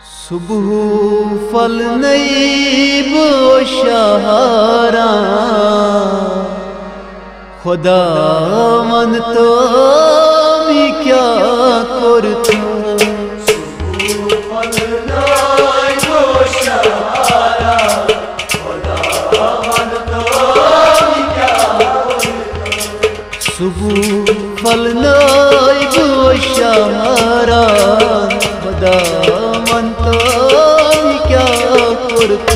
सुबह फल नहीं बोशारा खुदा मन तो मी क्या करता। सुबह फल नहीं बोशारा खुदा मन तो मी क्या करता।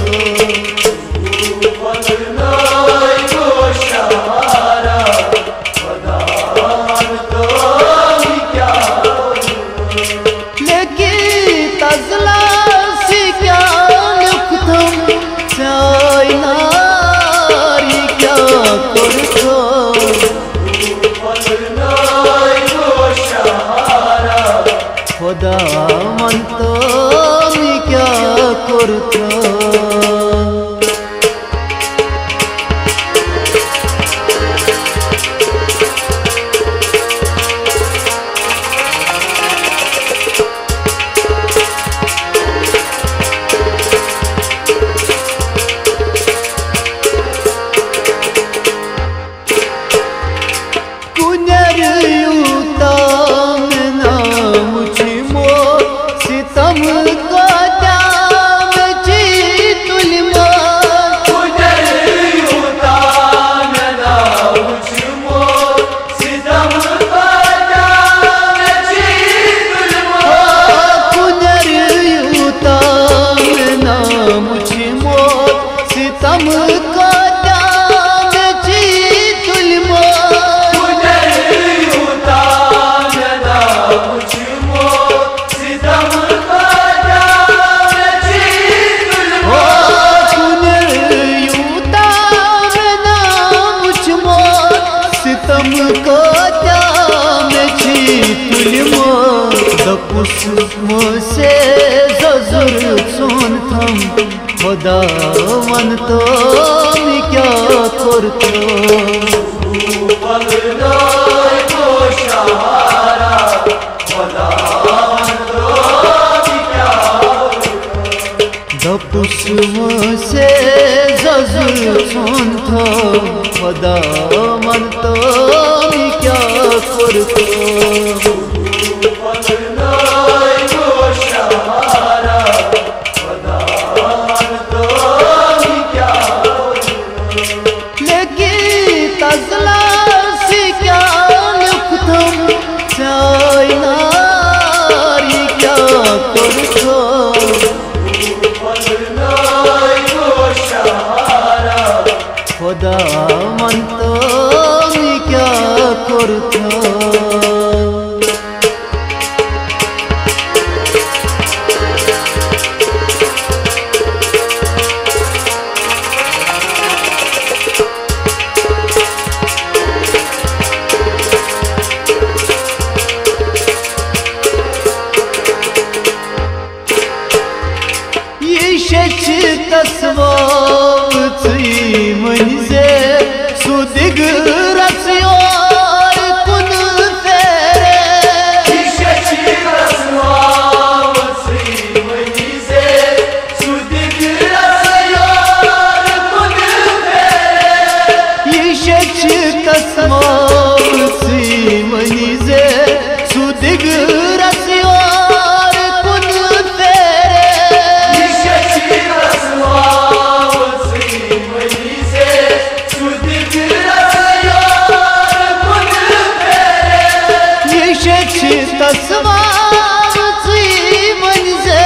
खुदा मन तो मी क्या करता। मुझसे जरूर सुन थम खुदा मन तो मी क्या करता। दपुस मुझसे जरूर सुन थम खुदा मन तो मी क्या करता। खुदा मन तो मी क्या करता। तस्वावची म्हणजे सुदिग रस्योर कुन फेरे। ईशची तस्वावची म्हणजे सुदिग रस्योर कुन फेरे। ईशची तस्वावची म्हणजे सुदिग रस्योर कुन फेरे। तस्वावची म्हणजे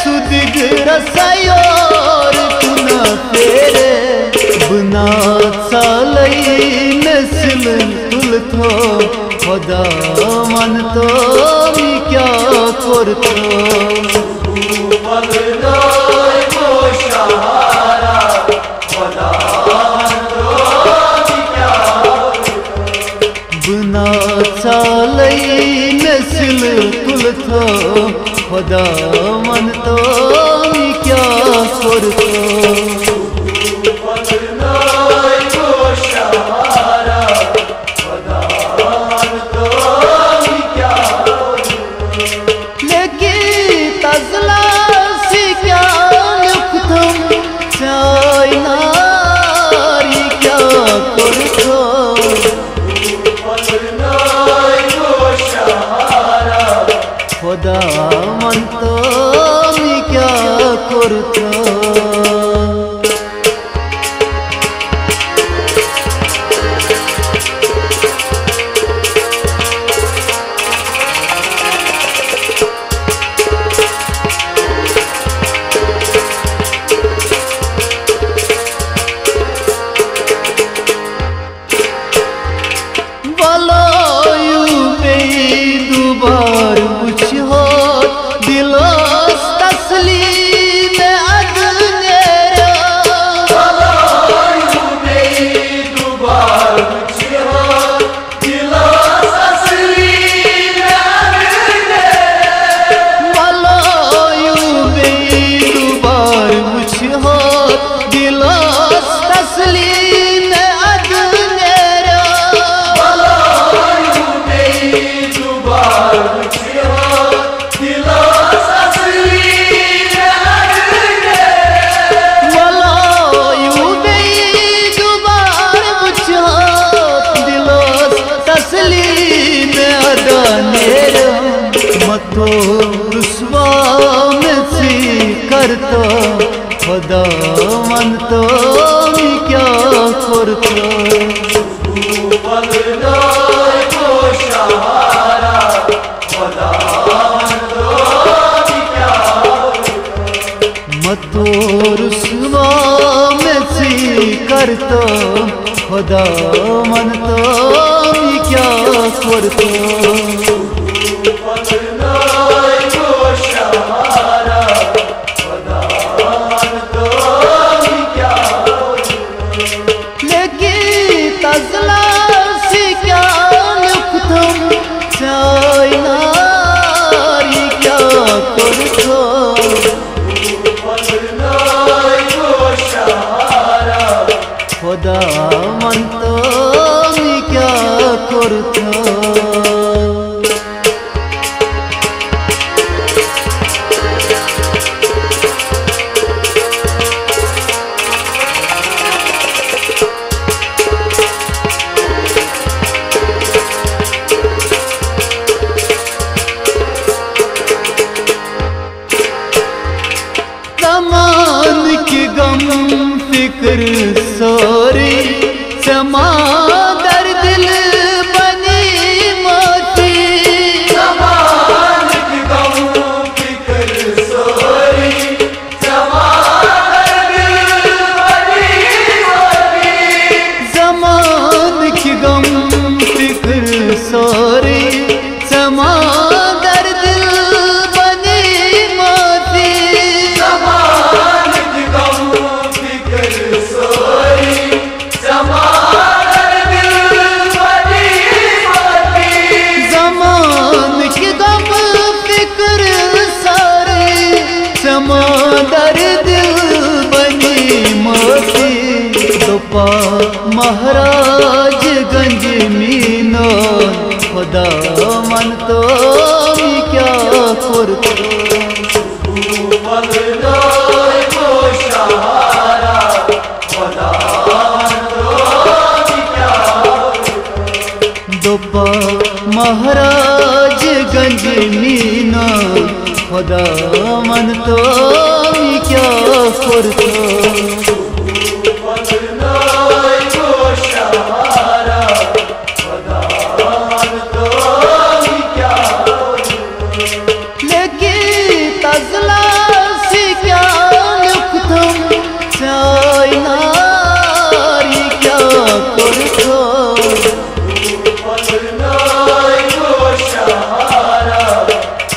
सुदिग रस्योर कुन फेरे। बिना चालई नस्ल तुलथो खुदा मन तो मी क्या करता। बिना चालई नस्ल तुलथो खुदा मन तो मी क्या करता। लेकिन तजला म्हणतो मी क्या करतो मतो रुसवा में सी करतो खुदा मनतो मी क्या करतो मतो रुसवा में सी करतो खुदा मनतो मी क्या करतो खुदा मनतो मी क्या करतो ज़मान की गम फिक्र सोरी समा दर दिल बनी मोती ज़मान की गम फिक्र सोरी समा दर दिल बनी मोती ज़मान की गम फिक्र सोरी समा समंदर दिल बनी मोती दोपा महाराज गंज मीनो खुदा मनतो मी क्या करतो दोपा महाराज गंज मीनो खुदा मनतो मी क्या करतो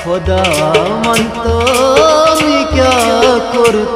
खुदा मनतो मी क्या करतो